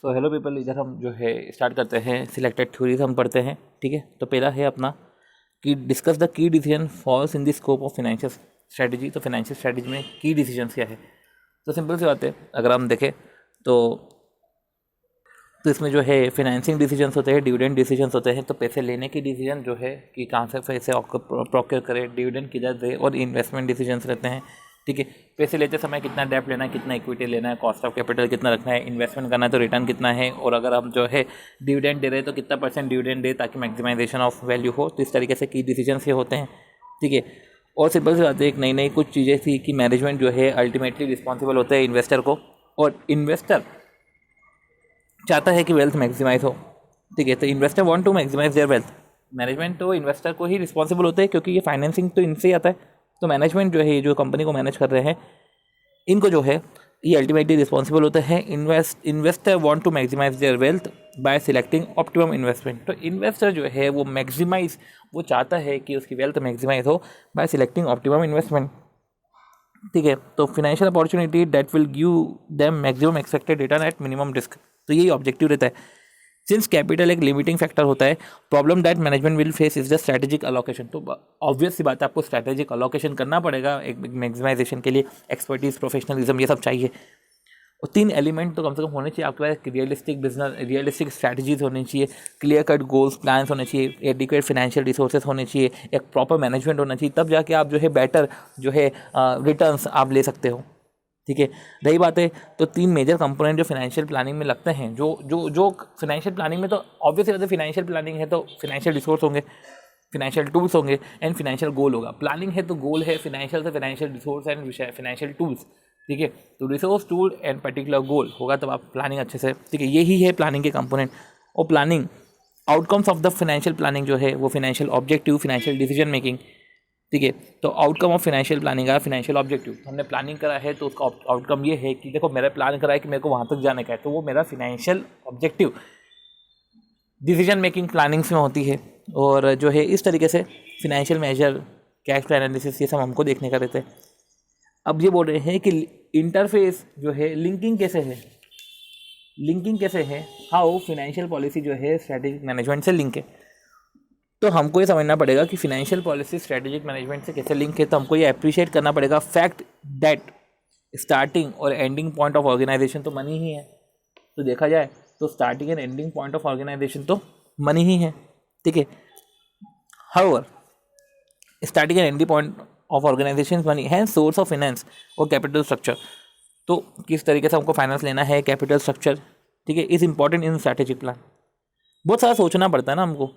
तो hello people, इधर हम जो है स्टार्ट करते हैं सिलेक्टेड थ्योरीज हम पढ़ते हैं। ठीक है, तो पहला है अपना कि discuss the key decision falls in the scope of financial strategy. तो फाइनेंशियल स्ट्रेटजी में की डिसीजन क्या है? तो सिंपल सी बात है, अगर हम देखें तो इसमें जो है फाइनेंसिंग डिसीजंस होते हैं, डिविडेंड डिसीजंस होते हैं। तो पैसे लेने की डिसीजन जो है कि कहाँ से पैसे प्रोक्योर करें, डिविडेंड किधर दे, और इन्वेस्टमेंट डिसीजंस रहते हैं। ठीक है, पैसे लेते समय कितना डेब्ट लेना है, कितना इक्विटी लेना है, कॉस्ट ऑफ कैपिटल कितना रखना है, इन्वेस्टमेंट करना है तो रिटर्न कितना है, और अगर हम जो है डिविडेंड दे रहे हैं तो कितना % डिविडेंड दे ताकि मैक्सिमाइजेशन ऑफ वैल्यू हो। तो इस तरीके से की डिसीजंस ये होते हैं। ठीक है, और सिंपल सी बात है, एक नई नई कुछ चीज़ें थी कि मैनेजमेंट जो है अल्टीमेटली रिस्पॉन्सिबल होता है इन्वेस्टर को, और इन्वेस्टर चाहता है कि वेल्थ मैक्सिमाइज हो। ठीक है, तो investor want to maximise their wealth. Management तो इन्वेस्टर को ही रिस्पॉन्सिबल होता है क्योंकि ये फाइनेंसिंग तो इनसे ही आता है। तो मैनेजमेंट जो है, जो कंपनी को मैनेज कर रहे हैं, इनको जो है ये अल्टीमेटली रिस्पॉन्सिबल होता है। Investor want to maximise their wealth by selecting optimum investment. तो इन्वेस्टर जो है वो चाहता है कि उसकी वेल्थ मैक्सिमाइज हो बाय सिलेक्टिंग ऑप्टिमम इन्वेस्टमेंट। ठीक है, तो financial opportunity that will give them maximum expected return at minimum risk. तो यही ऑब्जेक्टिव रहता है। सिंस कैपिटल एक लिमिटिंग फैक्टर होता है, problem that management will face is the strategic allocation. तो ऑब्वियस सी बात है, आपको स्ट्रैटेजिक अलोकेशन करना पड़ेगा एक मैक्सिमाइजेशन के लिए। एक्सपर्टीज, प्रोफेशनलिज्म, ये सब चाहिए। और 3 एलिमेंट तो कम से कम होने चाहिए आपके पास। रियलिस्टिक स्ट्रैटेजीज होनी चाहिए, क्लियर कट गोल्स प्लान्स होने चाहिए, एडिक्वेट फाइनेंशियल रिसोर्सेज होने चाहिए, एक प्रॉपर मैनेजमेंट होना चाहिए। तब जाके आप जो है बेटर जो है रिटर्न्स आप ले सकते हो। ठीक है, रही बात है तो 3 मेजर कंपोनेंट जो फाइनेंशियल प्लानिंग में लगते हैं, जो फाइनेंशियल प्लानिंग में, तो ऑब्वियसली बात है फाइनेंशियल प्लानिंग है तो फाइनेंशियल रिसोर्स होंगे, फाइनेंशियल टूल्स होंगे एंड फाइनेंशियल गोल होगा। प्लानिंग है तो गोल है फाइनेंशियल से financial resource and financial tools. ठीक है, तो resource, tool and particular goal होगा तब आप प्लानिंग अच्छे से। ठीक है, यही है प्लानिंग के कंपोनेंट। और planning outcomes of the financial planning जो है वो financial objective, financial decision making. ठीक है, तो आउटकम ऑफ फाइनेंशियल प्लानिंग है फाइनेंशियल ऑब्जेक्टिव। हमने प्लानिंग करा है तो उसका आउटकम ये है कि देखो मेरा प्लान करा है कि मेरे को वहाँ तक जाने का है, तो वो मेरा financial objective decision making plannings में होती है। और जो है इस तरीके से financial measure, cash flow analysis, ये सब हमको देखने का रहता है। अब ये बोल रहे हैं कि इंटरफेस जो है लिंकिंग कैसे है, हाउ फाइनेंशियल पॉलिसी जो है स्ट्रेटेजिक मैनेजमेंट से लिंक है। तो हमको ये समझना पड़ेगा कि फाइनेंशियल पॉलिसी स्ट्रेटेजिक मैनेजमेंट से कैसे लिंक है। तो हमको ये अप्रिशिएट करना पड़ेगा फैक्ट दैट स्टार्टिंग और एंडिंग पॉइंट ऑफ ऑर्गेनाइजेशन तो मनी ही है। तो देखा जाए तो starting and ending point of organisation तो मनी ही है। ठीक है, however starting and ending point of organisation money है, सोर्स ऑफ फाइनेंस और कैपिटल स्ट्रक्चर। तो किस तरीके से हमको फाइनेंस लेना है, कैपिटल स्ट्रक्चर, ठीक है, is important in strategic plan. बहुत सारा सोचना पड़ता है ना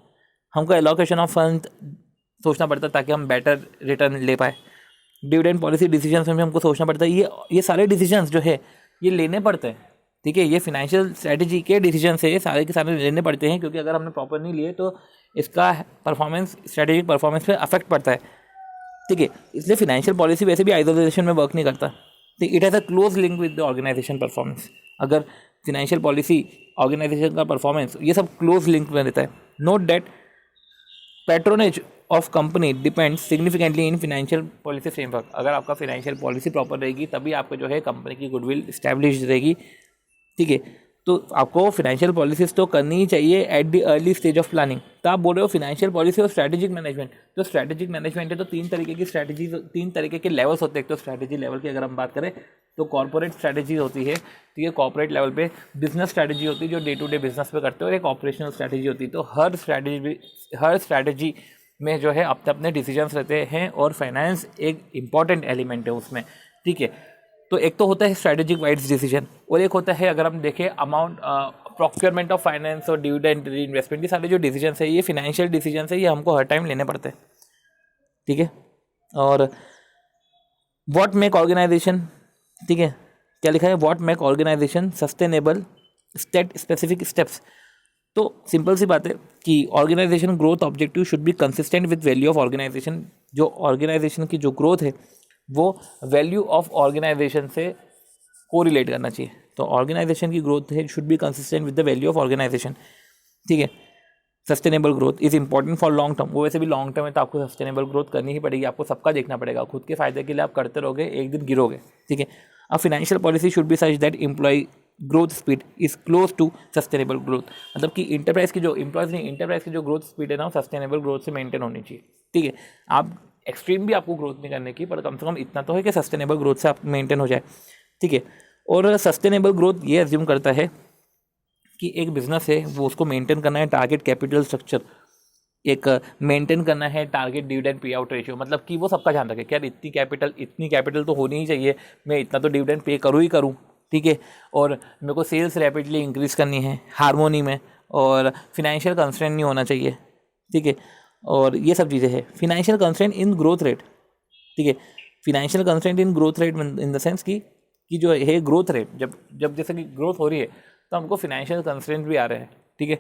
हमको एलोकेशन ऑफ फंड सोचना पड़ता है ताकि हम बेटर रिटर्न ले पाए। डिविडेंड पॉलिसी डिसीजंस में हमको सोचना पड़ता है। ये सारे डिसीजंस जो है ये लेने पड़ते हैं। ठीक है, ये फाइनेंशियल स्ट्रेटजी के डिसीजंस है, ये सारे के सारे लेने पड़ते हैं, क्योंकि अगर हमने प्रॉपर नहीं लिए तो इसका परफॉर्मेंस, स्ट्रेटेजिक परफॉर्मेंस पे अफेक्ट पड़ता है। ठीक है, इसलिए फाइनेंशियल पॉलिसी वैसे भी आइसोलेशन में वर्क नहीं करता। ठीक, it has a close link with the organisation performance. अगर फाइनेंशियल पॉलिसी, ऑर्गेनाइजेशन का परफॉर्मेंस, ये सब क्लोज लिंक में रहता है। Note that patronage of company depends significantly in financial policy framework. अगर आपका फाइनेंशियल पॉलिसी प्रॉपर रहेगी तभी आपको जो है कंपनी की गुडविल इस्टेब्लिश रहेगी। ठीक है, तो आपको फाइनेंशियल पॉलिसीज तो करनी ही चाहिए at the early stage of planning. तो आप बोल रहे हो फाइनेंशियल पॉलिसी और स्ट्रैटेजिक मैनेजमेंट। तो स्ट्रैटेजिक मैनेजमेंट है तो 3 तरीके की स्ट्रैटेजीज, 3 तरीके के लेवल्स होते हैं। एक तो स्ट्रैटेजी लेवल की अगर हम बात करें तो कॉर्पोरेट स्ट्रैटेजी होती है। ठीक है, कॉर्पोरेट लेवल पे बिजनेस स्ट्रैटेजी होती है जो डे टू डे बिजनेस पे करते हो, और एक ऑपरेशनल स्ट्रैटेजी होती है। तो हर स्ट्रैटेजी में जो है अपने अपने डिसीजंस रहते हैं और फाइनेंस एक इंपॉर्टेंट एलिमेंट है उसमें। ठीक है, तो एक तो होता है स्ट्रैटेजिक वाइज डिसीजन, और एक होता है अगर हम देखें अमाउंट, प्रोक्योरमेंट ऑफ फाइनेंस और डिविडेंड रीइन्वेस्टमेंट। ये सारे जो डिसीजन है ये फाइनेंशियल डिसीजन है, ये हमको हर टाइम लेने पड़ते हैं। ठीक है, और व्हाट मेक ऑर्गेनाइजेशन, ठीक है, क्या लिखा है, what make organisation sustainable state specific steps. तो सिंपल सी बात है कि organisation growth objective should be consistent with value of organisation. जो ऑर्गेनाइजेशन की जो ग्रोथ है वो वैल्यू ऑफ ऑर्गेनाइजेशन से कोरिलेट करना चाहिए। तो ऑर्गेनाइजेशन की ग्रोथ है should be consistent with the value of organisation. ठीक है, sustainable growth is important for long term. वो वैसे भी लॉन्ग टर्म है तो आपको सस्टेनेबल ग्रोथ करनी ही पड़ेगी, आपको सबका देखना पड़ेगा। खुद के फायदे के लिए आप करते रहोगे, एक दिन गिरोगे। ठीक है, a financial policy should be such that growth speed is close to sustainable growth, मतलब कि इंटरप्राइज की जो एम्प्लॉयज नहीं, इंटरप्राइज की जो ग्रोथ स्पीड है ना, सस्टेनेबल ग्रोथ से मेंटेन होनी चाहिए। ठीक है, आप एक्सट्रीम भी आपको ग्रोथ नहीं करने की, पर कम से कम इतना तो है कि सस्टेनेबल ग्रोथ से आप मेंटेन हो जाए। ठीक है, और सस्टेनेबल ग्रोथ ये एज्यूम करता है कि एक बिजनेस है वो उसको मेंटेन करना है टारगेट कैपिटल स्ट्रक्चर, एक मेंटेन करना है target dividend pay out ratio, मतलब कि वो सबका ध्यान रखे कि यार इतनी कैपिटल तो होनी ही चाहिए, मैं इतना तो डिविडेंड पे करूँ ही करूँ। ठीक है, और मेरे को सेल्स रैपिडली इंक्रीज करनी है हार्मोनी में, और फिनेंशियल कंस्ट्रेंट नहीं होना चाहिए। ठीक है, और ये सब चीज़ें हैं। Financial constraint in growth rate, ठीक है, financial constraint in growth rate in the sense कि जो है ग्रोथ रेट, जब जैसे कि ग्रोथ हो रही है तो हमको फिनेंशियल कंस्ट्रेंट भी आ रहे हैं। ठीक है,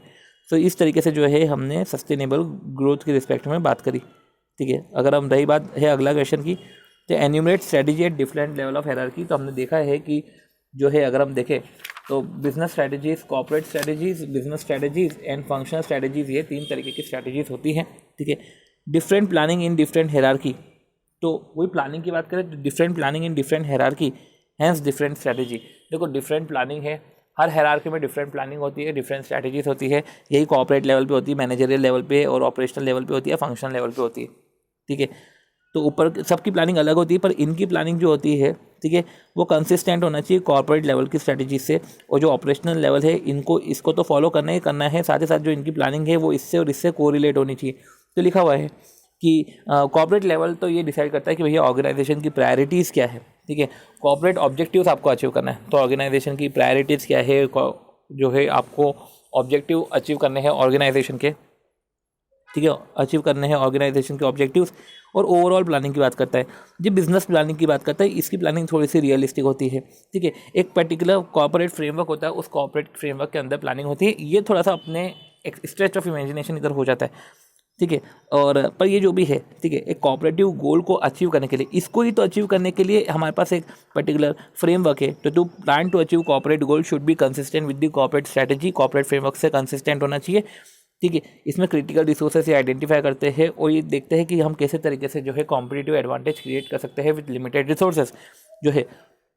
तो इस तरीके से जो है हमने सस्टेनेबल ग्रोथ के रिस्पेक्ट में बात करी। ठीक है, अगर हम रही बात है अगला क्वेश्चन की, तो enumerate strategy at different level of hierarchy, तो हमने देखा है कि जो है अगर हम देखें तो business strategies, corporate strategies, business strategies and functional strategies, ये 3 तरीके की स्ट्रेटजीज होती हैं। ठीक है, different planning in different hierarchy, तो वही प्लानिंग की बात करें तो different planning in different hierarchy hence different strategy. देखो डिफरेंट प्लानिंग है, हर हायरार्की में डिफरेंट प्लानिंग होती है, डिफरेंट स्ट्रेटजीज होती है। यही कॉर्पोरेट लेवल पे होती है, मैनेजरियल लेवल पे और ऑपरेशनल लेवल पे होती है, फंक्शनल लेवल पे होती है। ठीक है, तो ऊपर सबकी प्लानिंग अलग होती है, पर इनकी प्लानिंग जो होती है, ठीक है, वो कंसिस्टेंट होना चाहिए कॉर्पोरेट लेवल की स्ट्रेटजी से, और जो ऑपरेशनल लेवल है इसको तो फॉलो करना ही करना है, साथ ही साथ जो इनकी प्लानिंग है वो इससे और इससे कोरिलेट होनी चाहिए। तो लिखा हुआ है कि कॉर्पोरेट लेवल तो ये डिसाइड करता है कि भैया ऑर्गेनाइजेशन की प्रायोरिटीज़ क्या है। ठीक है, कॉर्पोरेट ऑब्जेक्टिव्स आपको अचीव करना है, तो ऑर्गेनाइजेशन की प्रायोरिटीज़ क्या है, जो है आपको ऑब्जेक्टिव अचीव करने हैं ऑर्गेनाइजेशन के। ठीक है, अचीव करने हैं ऑर्गेनाइजेशन के ऑब्जेक्टिव्स, और ओवरऑल प्लानिंग की बात करता है। जब बिजनेस प्लानिंग की बात करता है, इसकी प्लानिंग थोड़ी सी रियलिस्टिक होती है। ठीक है, एक पर्टिकुलर कॉर्पोरेट फ्रेमवर्क होता है, उस कॉर्पोरेट फ्रेमवर्क के अंदर प्लानिंग होती है, ये थोड़ा सा अपने एक स्ट्रेच ऑफ इमेजिनेशन इधर हो जाता है। ठीक है, और पर ये जो भी है, ठीक है, एक कोऑपरेटिव गोल को अचीव करने के लिए, इसको ही तो अचीव करने के लिए हमारे पास एक पर्टिकुलर फ्रेमवर्क है। तो to plan to achieve corporate goal should be consistent with the corporate strategy, corporate framework से कंसिस्टेंट होना चाहिए। ठीक है, इसमें क्रिटिकल रिसोर्सेस आइडेंटिफाई करते हैं और ये देखते हैं कि हम कैसे तरीके से जो है कॉम्पिटिटिव एडवांटेज क्रिएट कर सकते हैं विद लिमिटेड रिसोर्सेज। जो है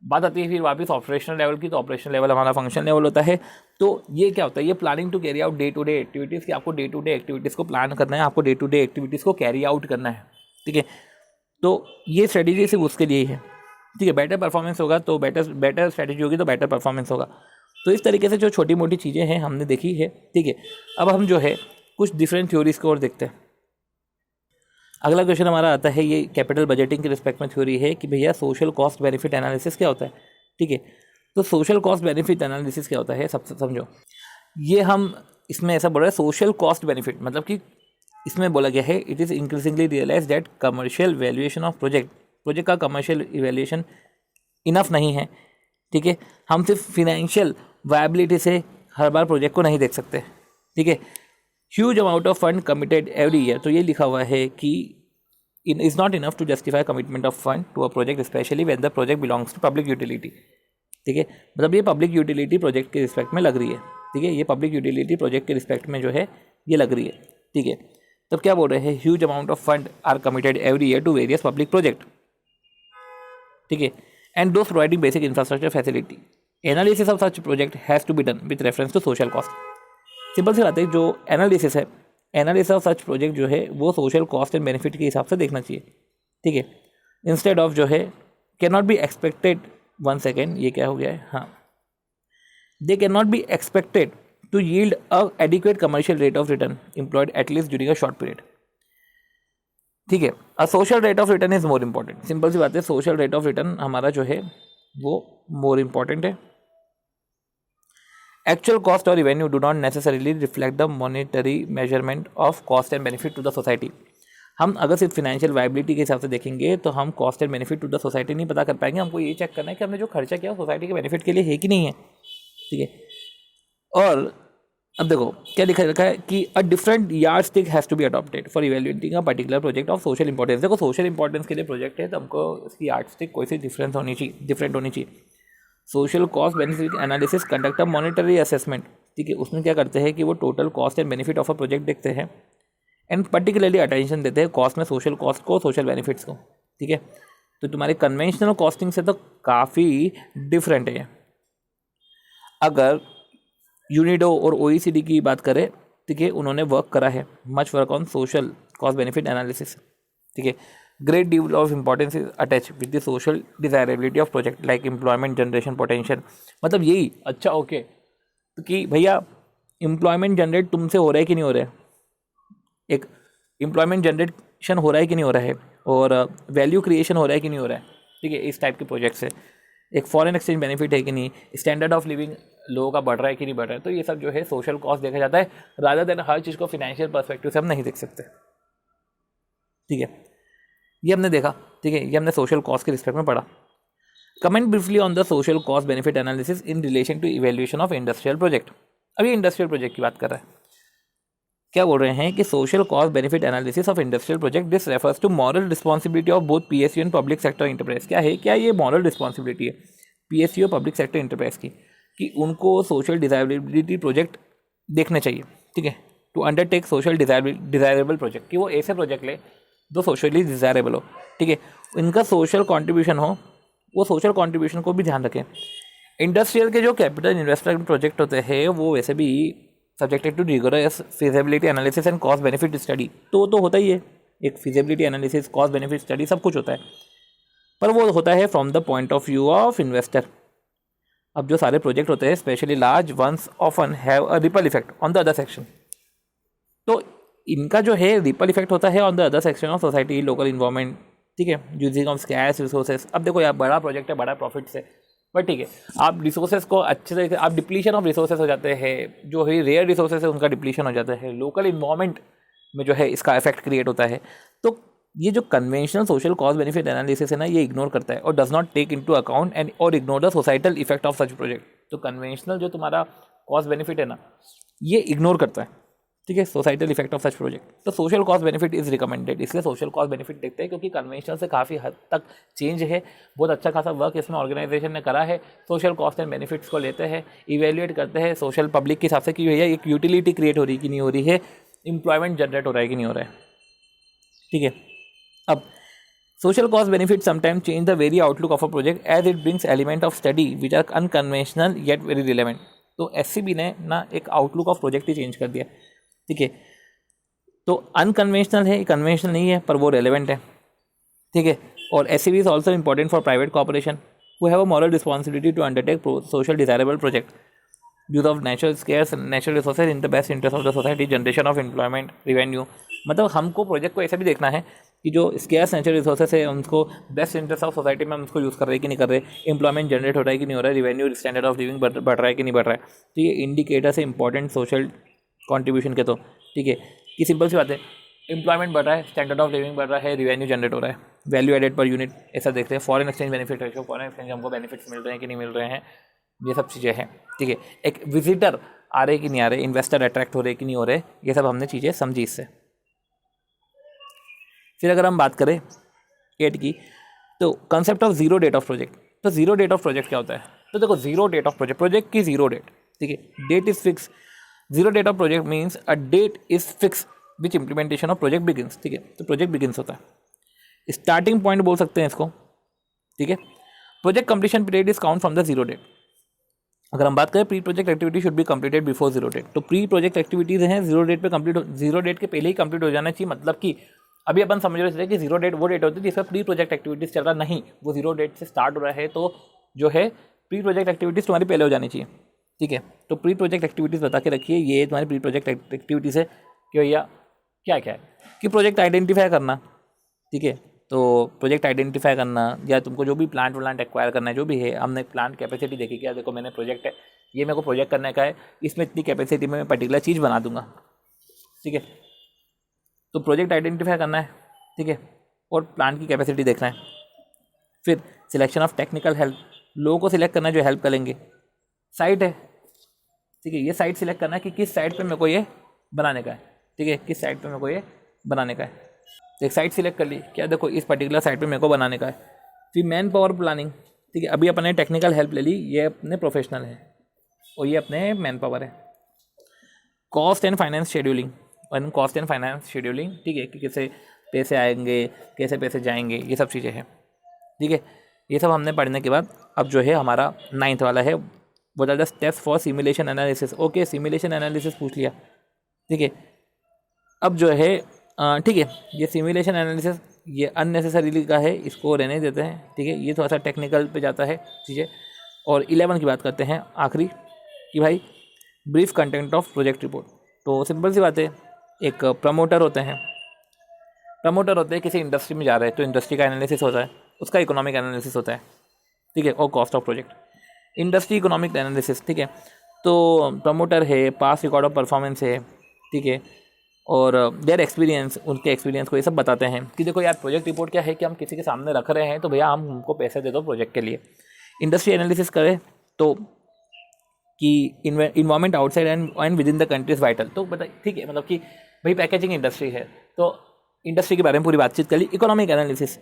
बात आती है फिर वापस ऑपरेशनल लेवल की, तो ऑपरेशनल लेवल हमारा फंक्शन लेवल होता है। तो ये क्या होता है, ये planning to carry out day to day activities की, आपको डे टू डे एक्टिविटीज़ को प्लान करना है, आपको डे टू डे एक्टिविटीज़ को कैरी आउट करना है। ठीक है, तो ये स्ट्रेटेजी सिर्फ उसके लिए ही है। ठीक है, बेटर परफॉर्मेंस होगा तो बेटर स्ट्रेटेजी होगी तो बेटर परफॉर्मेंस होगा। तो इस तरीके से जो छोटी मोटी चीज़ें हैं हमने देखी है। ठीक है, अब हम जो है कुछ डिफरेंट थ्योरीज को और देखते हैं। अगला क्वेश्चन हमारा आता है, ये कैपिटल बजटिंग के रिस्पेक्ट में थ्योरी है कि भैया सोशल कॉस्ट बेनिफिट एनालिसिस क्या होता है। ठीक है, तो सोशल कॉस्ट बेनिफिट एनालिसिस क्या होता है सबसे समझो। ये हम इसमें ऐसा बोल रहे हैं सोशल कॉस्ट बेनिफिट, मतलब कि इसमें बोला गया है it is increasingly realise that commercial valuation of project का कमर्शियल इवैल्यूएशन इनफ नहीं है। ठीक है, हम सिर्फ फिनेंशियल वायबिलिटी से हर बार प्रोजेक्ट को नहीं देख सकते। ठीक है, huge amount of fund committed every year, तो ये लिखा हुआ है कि is not enough to justify commitment of fund to a project specially when the project belongs to public utility. ठीक है, मतलब ये पब्लिक यूटिलिटी प्रोजेक्ट के रिस्पेक्ट में लग रही है। ठीक है, ये पब्लिक यूटिलिटी प्रोजेक्ट के रिस्पेक्ट में जो है ये लग रही है। ठीक है, तब क्या बोल रहे हैं, huge amount of fund are committed every year to various public project. ठीक है, and those providing basic infrastructure facility, analysis of such project has to be done with reference to social cost. Simple सी बात है, जो analysis है, analysis of such project जो है वो सोशल कॉस्ट एंड बेनिफिट के हिसाब से देखना चाहिए। ठीक है, इंस्टेड ऑफ जो है can not be expected, one second ये क्या हो गया है, हाँ, they can not be expected to yield a adequate commercial rate of return employed at least during a short period. ठीक है, a social rate of return is more important. Simple सी बात है, सोशल रेट ऑफ रिटर्न हमारा जो है वो more important है। Actual cost or revenue do not necessarily reflect the monetary measurement of cost and benefit to the society। हम अगर सिर्फ फिनेंशियल वायबिलिटी के हिसाब से देखेंगे तो हम cost and benefit to the society नहीं पता कर पाएंगे। हमको ये चेक करना है कि हमने जो खर्चा किया सोसाइटी के बेनिफिट के लिए है कि नहीं है। ठीक है, और अब देखो क्या लिखा रखा है कि a different yardstick has to be adopted for evaluating a particular project of social importance. देखो सोशल इंपॉर्टेंस के लिए प्रोजेक्ट है तो हमको इसकी यार्ड स्टिक कोई सी डिफरेंट होनी चाहिए। Social cost benefit analysis conduct a monetary assessment. ठीक है, उसमें क्या करते हैं कि वो total cost and benefit of a project देखते हैं एंड पर्टिकुलरली अटेंशन देते हैं कॉस्ट में सोशल कॉस्ट को, सोशल बेनिफिट्स को। ठीक है, तो तुम्हारे कन्वेंशनल कॉस्टिंग से तो काफ़ी डिफरेंट है। अगर यूनिडो और OECD की बात करें, ठीक है, उन्होंने वर्क करा है, much work on social cost benefit analysis, ठीक है। Great deal of importance is attach with the social desirability of project like employment generation potential. मतलब यही अच्छा ओके, तो कि भैया एम्प्लॉयमेंट जनरेट तुमसे हो रहा है कि नहीं हो रहा है, एक एम्प्लॉयमेंट जनरेशन हो रहा है कि नहीं हो रहा है, और वैल्यू क्रिएशन हो रहा है कि नहीं हो रहा है, ठीक है, इस टाइप के प्रोजेक्ट से। एक फॉरेन एक्सचेंज बेनिफिट है कि नहीं, स्टैंडर्ड ऑफ लिविंग लोगों का बढ़ रहा है कि नहीं बढ़ रहा है। तो ये सब जो है सोशल कॉस्ट देखा जाता है, रादर देन हर चीज़ को फिनेंशियल पर्सपेक्टिव से हम नहीं देख सकते, ठीक है। ये हमने देखा, ठीक है, ये हमने सोशल कॉस्ट के रिस्पेक्ट में पढ़ा। Comment briefly on the social cost benefit analysis in relation to evaluation of industrial project. अभी इंडस्ट्रियल प्रोजेक्ट की बात कर रहा है, क्या बोल रहे हैं कि social cost benefit analysis of industrial project this refers to moral responsibility of both PSU and public sector enterprise. क्या है, क्या ये मॉरल रिस्पॉन्सिबिलिटी है PSU और पब्लिक सेक्टर इंटरप्राइज की, कि उनको सोशल डिजायरेबिलिटी प्रोजेक्ट देखने चाहिए, ठीक है, to undertake social desirable project, कि वो ऐसे प्रोजेक्ट ले जो सोशली डिजायरेबल हो, ठीक है, इनका सोशल कॉन्ट्रीब्यूशन हो, वो सोशल कॉन्ट्रीब्यूशन को भी ध्यान रखें। इंडस्ट्रियल के जो कैपिटल इन्वेस्टमेंट प्रोजेक्ट होते हैं वो वैसे भी subjected to rigorous feasibility analysis and cost benefit study, तो होता ही है, एक feasibility analysis, cost benefit study, सब कुछ होता है, पर वो होता है from the point of view of investor. अब जो सारे प्रोजेक्ट होते हैं specially large ones often have a ripple effect on the other section, तो इनका जो है रिपल इफेक्ट होता है on the other section of society, local environment, ठीक है, यूजिंग ऑफ स्कैर्स रिसोर्सेज। अब देखो यार, बड़ा प्रोजेक्ट है, बड़ा प्रॉफिट से, बट ठीक है, आप रिसोर्सेज को अच्छे तरीके, आप डिप्लीशन ऑफ रिसोर्सेज हो जाते हैं, जो है रेयर रिसोर्सेज है उनका डिप्लीशन हो जाता है, लोकल इन्वायरमेंट में जो है इसका इफेक्ट क्रिएट होता है। तो ये जो conventional social cost benefit analysis है ना, ये इग्नोर करता है और does not take into account and और ignore the societal effect of such project. तो कन्वेंशनल जो तुम्हारा कॉस्ट बेनिफिट है ना, ये इग्नोर करता है, ठीक है, societal effect of such project. तो social cost benefit is recommended, इसलिए सोशल कॉस्ट बेनिफिट देखते हैं, क्योंकि कन्वेंशनल से काफ़ी हद तक चेंज है, बहुत अच्छा खासा वर्क इसमें ऑर्गेनाइजेशन ने करा है। सोशल कॉस्ट एंड बेनिफिट्स को लेते हैं, इवेल्युएट करते हैं सोशल पब्लिक के हिसाब से कि भैया एक यूटिलिटी क्रिएट हो रही कि नहीं हो रही है, एम्प्लॉयमेंट जनरेट हो रहा है कि नहीं हो रहा है, ठीक है। अब social cost benefits sometimes change the very outlook of a project as it brings element of study which are unconventional yet very relevant। तो SCB ने ना एक outlook of project he change कर दिया, ठीक है, तो अनकन्वेंशनल है, कन्वेंशनल नहीं है, पर वो रेलेवेंट है, ठीक है। और SCB is also important for private corporation who have a moral responsibility to undertake social desirable project, use of natural scarce natural resources in the best interest of the society, generation of employment, revenue. मतलब हमको project को ऐसा भी देखना है कि जो scares natural resources है उनको बेस्ट इंटरेस्ट ऑफ सोसाइटी में हम उसको यूज़ कर रहे हैं कि नहीं कर रहे, एम्प्लॉयमेंट जनरेट हो रहा है कि नहीं हो रहा है, रिवेन्यू स्टैंडर्ड ऑफ लिविंग बढ़ रहा है कि नहीं बढ़ रहा है। तो ये इंडिकेटर्स है इंपॉर्टेंट सोशल कॉन्ट्रीब्यूशन के, तो ठीक है, कि सिंपल सी बात है, एम्प्लॉयमेंट बढ़ रहा है, स्टैंडर्ड ऑफ लिविंग बढ़ रहा है, रिवेन्यू जनरेट हो रहा है, वैल्यू एडेड पर यूनिट ऐसा देखते हैं, foreign exchange benefit ratio, foreign exchange हमको बेनिफिट्स मिल रहे हैं कि नहीं मिल रहे हैं, ये सब चीज़ें हैं, ठीक है। एक विजिटर आ रहे कि नहीं आ रहे, इन्वेस्टर अट्रैक्ट हो रहे कि नहीं हो रहे, ये सब हमने चीज़ें समझी इससे। फिर अगर हम बात करें 8 की, तो concept of zero date of project. तो जीरो डेट ऑफ प्रोजेक्ट क्या होता है, तो देखो जीरो डेट ऑफ प्रोजेक्ट की जीरो डेट, ठीक है, date is fix. Zero date of project means a date is fix which implementation of project begins, ठीक है, तो प्रोजेक्ट बिगिंस होता है, स्टार्टिंग पॉइंट बोल सकते हैं इसको, ठीक है। Project completion period is count from the zero date. अगर हम बात करें pre project activity should be completed before zero date, तो प्री प्रोजेक्ट एक्टिविटीज हैं जीरो डेट पे कंप्लीट, जीरो डेट के पहले ही कंप्लीट हो जाना चाहिए। मतलब कि अभी अपन समझ रहे थे कि जीरो डेट वो डेट होती है जिसमें प्री प्रोजेक्ट एक्टिविटीज चल रहा, नहीं, वो जीरो डेट से स्टार्ट हो रहा है, तो जो है प्री प्रोजेक्ट एक्टिविटीज तुम्हारी पहले हो जानी चाहिए, ठीक है। तो प्री प्रोजेक्ट एक्टिविटीज़ बता के रखिए, ये तुम्हारी प्री प्रोजेक्ट एक्टिविटीज़ है कि भैया क्या क्या है, कि प्रोजेक्ट आइडेंटिफाई करना, ठीक है, तो प्रोजेक्ट आइडेंटिफाई करना, या तुमको जो भी प्लांट एक्वायर करना है, जो भी है, हमने प्लांट कैपेसिटी देखी, क्या देखो मैंने प्रोजेक्ट है, ये मेरे को प्रोजेक्ट करने का है, इसमें इतनी कैपेसिटी में मैं पर्टिकुलर चीज़ बना दूंगा, ठीक है, तो प्रोजेक्ट आइडेंटिफाई करना है, ठीक है, और प्लांट की कैपेसिटी देखना है। फिर सिलेक्शन ऑफ टेक्निकल हेल्प, लोगों को सिलेक्ट करना है जो हेल्प करेंगे। साइट है, ठीक है, ये साइट सिलेक्ट करना है कि किस साइट पे मेरे को ये बनाने का है, ठीक है, किस साइट पे मेरे को ये बनाने का है। तो एक साइट सिलेक्ट कर ली, क्या देखो इस पर्टिकुलर साइट पे मेरे को बनाने का है। फिर मैन पावर प्लानिंग, ठीक है, अभी अपने टेक्निकल हेल्प ले ली, ये अपने प्रोफेशनल है और ये अपने मैन पावर है। कॉस्ट एंड फाइनेंस शेड्यूलिंग, और कॉस्ट एंड फाइनेंस शेड्यूलिंग, ठीक है, कि कैसे पैसे आएंगे, कैसे पैसे जाएंगे, ये सब चीज़ें हैं, ठीक है। ये सब हमने पढ़ने के बाद अब जो है हमारा 9th वाला है what are the steps for simulation analysis. Okay, simulation analysis पूछ लिया, ठीक है। अब जो है ठीक है, ये सिमुलेशन एनालिसिस ये अननेसेसरीली का है, इसको रहने देते हैं, ठीक है। ये थोड़ा सा टेक्निकल पे जाता है चीज़ें। और 11 की बात करते हैं आखिरी, कि भाई brief content of project report. तो सिंपल सी बात है, एक प्रमोटर होते हैं, किसी इंडस्ट्री में जा रहे हैं तो इंडस्ट्री का एनालिसिस होता है, उसका इकोनॉमिक एनालिसिस होता है, ठीक है, और cost of project, industry economic analysis, ठीक है। तो प्रमोटर है, पास रिकॉर्ड ऑफ परफॉर्मेंस है, ठीक है, और देयर एक्सपीरियंस, उनके एक्सपीरियंस को ये सब बताते हैं कि देखो यार प्रोजेक्ट रिपोर्ट क्या है कि हम किसी के सामने रख रहे हैं तो भैया हम हमको पैसे दे दो प्रोजेक्ट के लिए। इंडस्ट्री एनालिसिस करें तो कि environment outside and with in the country is vital. तो बता ठीक है, मतलब कि भाई पैकेजिंग इंडस्ट्री है तो इंडस्ट्री के बारे में पूरी बातचीत कर ली। इकोनॉमिक एनालिसिस,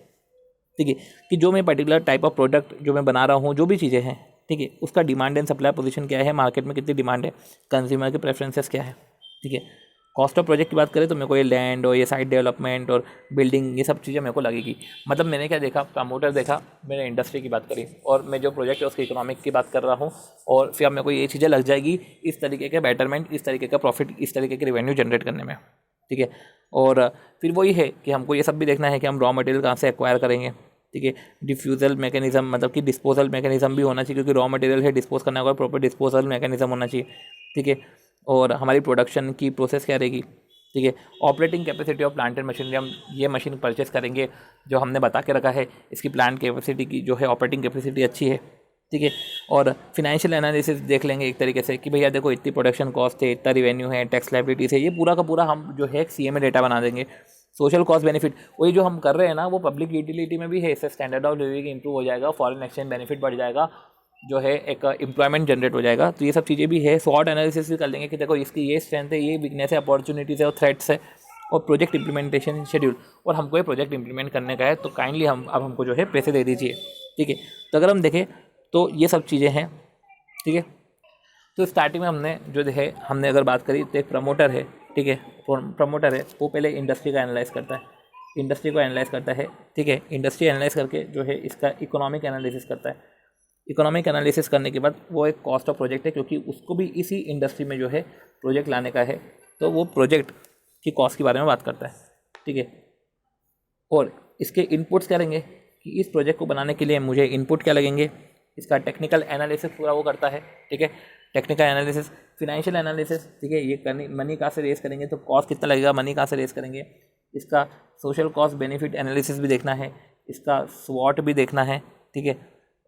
ठीक है, कि जो मैं पर्टिकुलर टाइप ऑफ प्रोडक्ट जो मैं बना रहा हूँ, जो भी चीज़ें हैं, ठीक है, उसका डिमांड एंड सप्लाई पोजीशन क्या है, मार्केट में कितनी डिमांड है, कंज्यूमर के प्रेफरेंसेस क्या है, ठीक है। कॉस्ट ऑफ प्रोजेक्ट की बात करें तो मेरे को ये लैंड और ये साइट डेवलपमेंट और बिल्डिंग, ये सब चीज़ें मेरे को लगेगी। मतलब मैंने क्या देखा, प्रमोटर देखा, मैंने इंडस्ट्री की बात करी, और मैं जो प्रोजेक्ट है उसके इकोनॉमिक की बात कर रहा हूँ, और फिर अब मेरे को ये चीज़ें लग जाएगी इस तरीके के बेटरमेंट, इस तरीके का प्रॉफिट, इस तरीके के रेवेन्यू जनरेट करने में, ठीक है। और फिर वही है कि हमको ये सब भी देखना है कि हम रॉ मटेरियल कहाँ से एक्वायर करेंगे, ठीक है। डिफ्यूज़ल मैकेनिज्म, मतलब कि डिस्पोजल मैकेनिज्म भी होना चाहिए, क्योंकि रॉ मटेरियल है, डिस्पोज करना होगा, प्रॉपर डिस्पोजल मैकेनिज्म होना चाहिए, ठीक है। और हमारी प्रोडक्शन की प्रोसेस क्या रहेगी, ठीक है। Operating capacity of plant and machinery, हम ये मशीन परचेस करेंगे जो हमने बता के रखा है, इसकी प्लांट कैपेसिटी की जो है ऑपरेटिंग कैपेसिटी अच्छी है, ठीक है। और फिनेंशियल एनालिसिस देख लेंगे एक तरीके से कि भैया देखो इतनी प्रोडक्शन कॉस्ट है, इतना रिवेन्यू है, टैक्स लायबिलिटीज़ है, ये पूरा का पूरा हम जो है CMA डेटा बना देंगे। सोशल कॉस्ट बेनिफिट, वही जो हम कर रहे हैं ना वो पब्लिक यूटिलिटी में भी है, इससे स्टैंडर्ड ऑफ लिविंग इंप्रूव हो जाएगा, फॉरेन एक्सचेंज बेनिफिट बढ़ जाएगा, जो है एक एम्प्लॉयमेंट जनरेट हो जाएगा। तो ये सब चीज़ें भी है। स्वॉट एनालिसिस भी कर लेंगे कि देखो इसकी ये स्ट्रेंथ है, ये वीकनेस है, अपॉर्चुनिटीज़ है और थ्रेट्स है, और प्रोजेक्ट इंप्लीमेंटेशन शेड्यूल, और हमको ये प्रोजेक्ट इंप्लीमेंट करने का है तो काइंडली अब हमको जो है पैसे दे दीजिए, ठीक है। तो अगर हम देखें तो ये सब चीज़ें हैं, ठीक है। तो स्टार्टिंग में हमने अगर बात करी तो एक प्रमोटर है, ठीक है। प्रमोटर है वो पहले इंडस्ट्री का एनालाइज करता है, इंडस्ट्री को एनालाइज करता है, ठीक है। इंडस्ट्री एनालाइज करके जो है इसका इकोनॉमिक एनालिसिस करता है। इकोनॉमिक एनालिसिस करने के बाद वो एक कॉस्ट ऑफ प्रोजेक्ट है, क्योंकि उसको भी इसी इंडस्ट्री में जो है प्रोजेक्ट लाने का है, तो वो प्रोजेक्ट की कॉस्ट के बारे में बात करता है, ठीक है। और इसके इनपुट्स क्या रहेंगे कि इस प्रोजेक्ट को बनाने के लिए मुझे इनपुट क्या लगेंगे, इसका टेक्निकल एनालिसिस पूरा वो करता है, ठीक है। टेक्निकल एनालिसिस, फिनेंशियल एनालिसिस, ठीक है, ये करनी, मनी कहाँ से रेस करेंगे तो कॉस्ट कितना लगेगा, मनी कहाँ से रेस करेंगे, इसका सोशल कॉस्ट बेनिफिट एनालिसिस भी देखना है, इसका स्वॉट भी देखना है, ठीक है।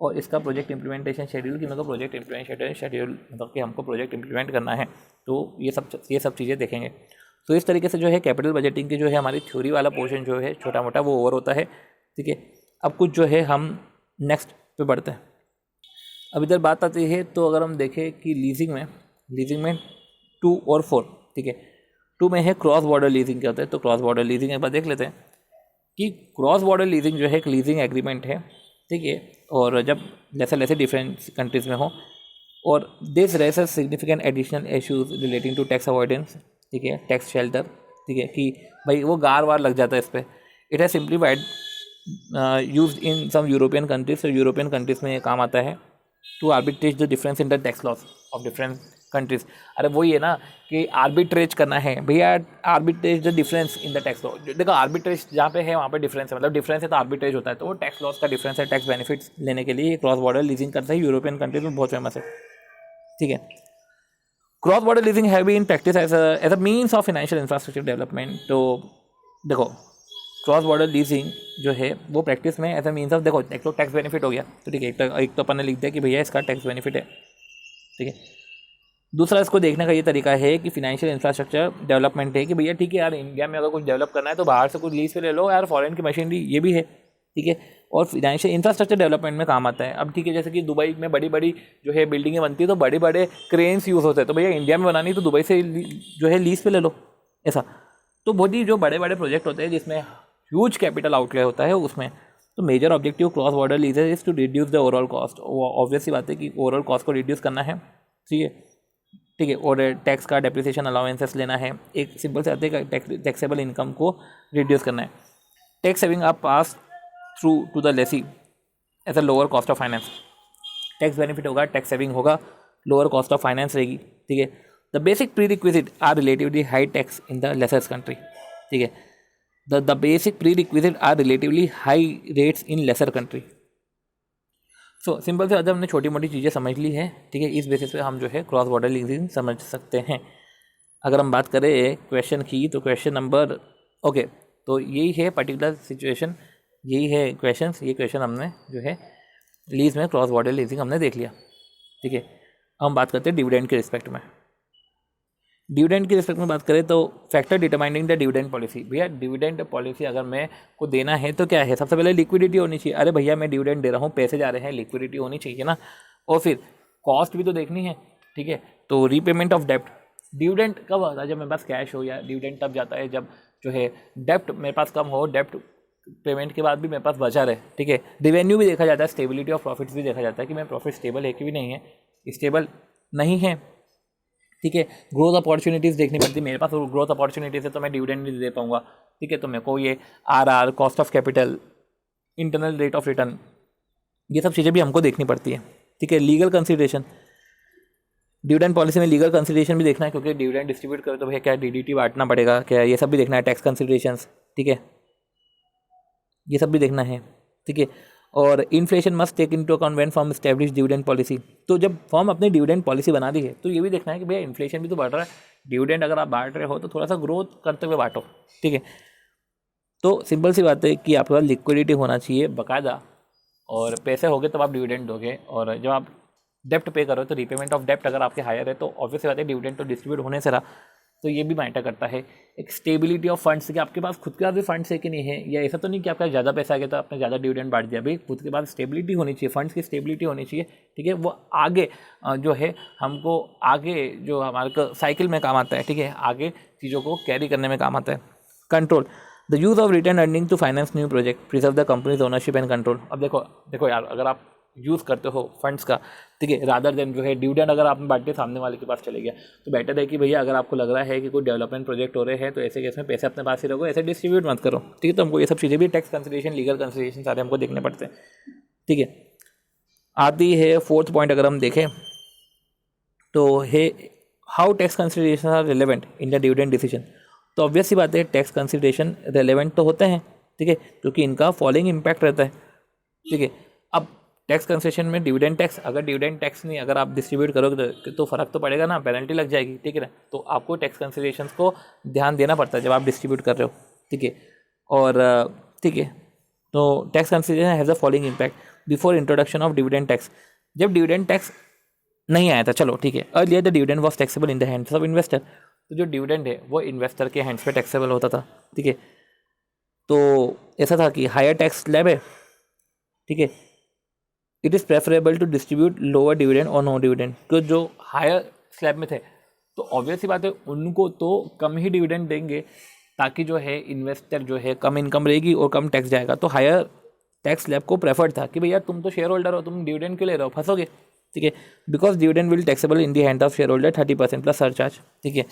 और इसका प्रोजेक्ट इंप्लीमेंटेशन शेड्यूल, कि मतलब प्रोजेक्ट इंप्लीमेंटेशन शेड्यूल मतलब कि हमको प्रोजेक्ट इंप्लीमेंट करना है, तो ये सब चीज़ें देखेंगे। तो इस तरीके से जो है कैपिटल बजटिंग की जो है हमारी थ्योरी वाला पोर्शन जो है छोटा मोटा वो ओवर होता है, ठीक है। अब कुछ जो है हम नेक्स्ट पे बढ़ते हैं। अब इधर बात आती है तो अगर हम देखें कि लीजिंग में 2 और 4, ठीक है। 2 में है क्रॉस बॉर्डर लीजिंग क्या होता है, तो क्रॉस बॉर्डर लीजिंग एक बार देख लेते हैं कि क्रॉस बॉर्डर लीजिंग जो है एक लीजिंग एग्रीमेंट है, ठीक है। और जब जैसे डिफरेंट कंट्रीज़ में हो, और this raises significant additional issues relating to tax avoidance, ठीक है, टैक्स शेल्टर, ठीक है, कि भाई वो गार वार लग जाता है इस पर। It has simplified use in some European countries, तो यूरोपियन कंट्रीज़ में ये काम आता है to arbitrage the difference in the tax laws of different countries. अरे वही है ना कि आर्बिट्रेज करना है भैया, arbitrage the difference in the tax law. देखो आर्बिट्रेज जहाँ पे है वहाँ पे डिफरेंस है, मतलब डिफरेंस है तो आर्बिट्रेज होता है, तो वो टैक्स लॉस का डिफरेंस है, टैक्स बेनिफिट्स लेने के लिए क्रॉस बॉर्डर लीजिंग करता है, यूरोपियन कंट्रीज में बहुत फेमस है, ठीक है। Cross border leasing have been practice as a means of financial infrastructure development. तो देखो क्रॉस बॉर्डर लीजिंग जो है वो प्रैक्टिस में एज अ मीन्स ऑफ, देखो एक तो टैक्स बेनिफिट हो गया, तो ठीक है, एक तो अपन ने लिख दिया कि भैया इसका टैक्स बेनिफिट है, ठीक है। दूसरा इसको देखने का ये तरीका है कि फाइनेंशियल इंफ्रास्ट्रक्चर डेवलपमेंट है कि भैया ठीक है यार, इंडिया में अगर कुछ डेवलप करना है तो बाहर से कुछ लीज पे ले लो यार, फॉरेन की मशीनरी ये भी है, ठीक है। और फाइनेंशियल इंफ्रास्ट्रक्चर डेवलपमेंट में काम आता है। अब ठीक है, जैसे कि दुबई में बड़ी बड़ी जो है बिल्डिंगें बनती है तो बड़े बड़े क्रेन्स यूज़ होते हैं, तो भैया इंडिया में बनानी तो दुबई से जो है लीज पे ले लो, ऐसा। तो बहुत ही जो बड़े बड़े प्रोजेक्ट होते हैं जिसमें ह्यूज कैपिटल आउटले होता है उसमें, तो major objective cross border leases is to reduce the overall cost. Obvious सी बात है कि ओवरऑल कॉस्ट को रिड्यूस करना है, ठीक है, ठीक है। और टैक्स का डेप्रिसिएशन अलाउंसेस लेना है, एक सिंपल से आते हैं टैक्सेबल इनकम को रिड्यूस करना है। टैक्स सेविंग आप pass through to the lessee as a lower cost of finance. Tax benefit होगा, टैक्स सेविंग होगा, लोअर कॉस्ट ऑफ फाइनेंस रहेगी, ठीक है। The basic prerequisite are relatively high tax in the lessors country, ठीक है। The basic prerequisite are relatively high rates in lessor country. So simple से ज़्यादा हमने छोटी मोटी चीज़ें समझ ली है, ठीक है। इस बेसिस पे हम जो है क्रॉस बॉर्डर लीजिंग समझ सकते हैं। अगर हम बात करें क्वेश्चन की, तो क्वेश्चन नंबर ओके, तो यही है पर्टिकुलर सिचुएशन, यही है क्वेश्चंस, ये क्वेश्चन हमने जो है लीज में क्रॉस बॉर्डर लीजिंग हमने देख लिया, ठीक है। हम बात करते हैं डिविडेंड के रिस्पेक्ट में। डिविडेंड के रिस्पेक्ट में बात करें तो factor determining the dividend policy. भैया डिविडेंड पॉलिसी अगर मैं को देना है तो क्या है, सबसे पहले लिक्विडिटी होनी चाहिए। अरे भैया मैं डिविडेंड दे रहा हूँ, पैसे जा रहे हैं, लिक्विडिटी होनी चाहिए ना। और फिर कॉस्ट भी तो देखनी है, ठीक है। तो रीपेमेंट ऑफ डेप्ट, डिविडेंड कब आता है, जब मेरे पास कैश हो, या डिविडेंड तब जाता है जब जो है डेप्ट मेरे पास कम हो, डेप्ट पेमेंट के बाद भी मेरे पास बचा रहे, ठीक है। रिवेन्यू भी देखा जाता है, स्टेबिलिटी ऑफ प्रॉफिट्स भी देखा जाता है कि मैं प्रॉफिट स्टेबल है कि भी नहीं है, स्टेबल नहीं है, ठीक है। ग्रोथ अपॉर्चुनिटीज़ देखनी पड़ती है, मेरे पास ग्रोथ अपॉर्चुनिटीज़ है तो मैं डिविडेंड नहीं दे पाऊंगा, ठीक है। तो मेरे को ये RR, cost of capital, internal rate of return, ये सब चीज़ें भी हमको देखनी पड़ती है, ठीक है। लीगल कंसिडरेशन, डिविडेंड पॉलिसी में लीगल कंसिडरेशन भी देखना है, क्योंकि डिविडेंड डिस्ट्रीब्यूट करो तो भैया क्या डीडीटी बांटना पड़ेगा क्या, ये सब भी देखना है। टैक्स कंसिडरेशंस, ठीक है, ये सब भी देखना है, ठीक है। और inflation must take into account when firm establish dividend policy. तो जब फर्म अपनी डिविडेंड पॉलिसी बना दी है तो ये भी देखना है कि भैया इन्फ्लेशन भी तो बढ़ रहा है, डिविडेंड अगर आप बांट रहे हो तो थोड़ा सा ग्रोथ करते हुए बांटो, ठीक है। तो सिंपल सी बात है कि आपके पास लिक्विडिटी होना चाहिए बाकायदा, और पैसे होंगे तब आप डिविडेंड दोगे। और जब आप डेप्ट पे करो तो रीपेमेंट ऑफ डेप्ट अगर आपके हायर है तो ऑब्वियस बात है डिविडेंड तो डिस्ट्रीब्यूट होने से रहा, तो ये भी मैटर करता है। एक स्टेबिलिटी ऑफ फंड्स, कि आपके पास खुद के पास भी फंड्स है कि नहीं है, या ऐसा तो नहीं कि आपका ज़्यादा पैसा आ गया तो आपने ज़्यादा डिविडेंड बांट दिया। भाई खुद के पास स्टेबिलिटी होनी चाहिए, फंड्स की स्टेबिलिटी होनी चाहिए, ठीक है। वो आगे जो है हमको आगे जो हमारे साइकिल में काम आता है, ठीक है, आगे चीज़ों को कैरी करने में काम आता है। Control, the use of return earning to finance new project, preserve the company's ownership and control. अब देखो यार, अगर आप यूज़ करते हो फंड्स का, ठीक है, रादर देन जो है डिविडेंड अगर आपने बांट के सामने वाले के पास चले गया, तो बेटर है कि भैया अगर आपको लग रहा है कि कोई डेवलपमेंट प्रोजेक्ट हो रहे हैं तो ऐसे केस में पैसे अपने पास ही रखो, ऐसे डिस्ट्रीब्यूट मत करो, ठीक है। तो हमको ये सब चीज़ें भी टैक्स कंसिडरेशन, लीगल कंसिडरेशन सारे हमको देखने पड़ते हैं, ठीक है। आती है फोर्थ पॉइंट, अगर हम देखें तो है how tax consideration are relevant in the dividend decision. तो ऑब्वियस सी बात है टैक्स कंसिडरेशन रेलेवेंट तो होते हैं, ठीक है, क्योंकि इनका फॉलोइंग इम्पैक्ट रहता है, ठीक है। अब टैक्स कंसेशन में डिविडेंड टैक्स, अगर डिविडेंड टैक्स नहीं अगर आप डिस्ट्रीब्यूट करोगे तो फ़र्क तो पड़ेगा ना, पेनल्टी लग जाएगी, ठीक है ना। तो आपको टैक्स कंसिडरेशंस को ध्यान देना पड़ता है जब आप डिस्ट्रीब्यूट कर रहे हो, ठीक है। और ठीक है, तो tax consideration has a following impact before introduction of dividend tax. जब डिविडेंड टैक्स नहीं आया था, चलो ठीक है, earlier the dividend was taxable in the hands of investor. तो जो डिविडेंड है वो इन्वेस्टर के हैंड्स पे टैक्सेबल होता था, ठीक है। तो ऐसा था कि हायर टैक्स स्लैब है, ठीक है, it is preferable to distribute lower dividend और नो डिविडेंड। तो जो हायर स्लैब में थे तो ऑब्वियस ही बात है उनको तो कम ही डिविडेंड देंगे, ताकि जो है इन्वेस्टर जो है कम इनकम रहेगी और कम टैक्स जाएगा। तो हायर टैक्स स्लैब को प्रेफर्ड था कि भैया तुम तो शेयर होल्डर हो, तुम डिविडेंड क्यों ले रहे हो, फंसोगे, ठीक है। Because dividend will taxable in the hand of shareholder 30% plus surcharge, ठीक है।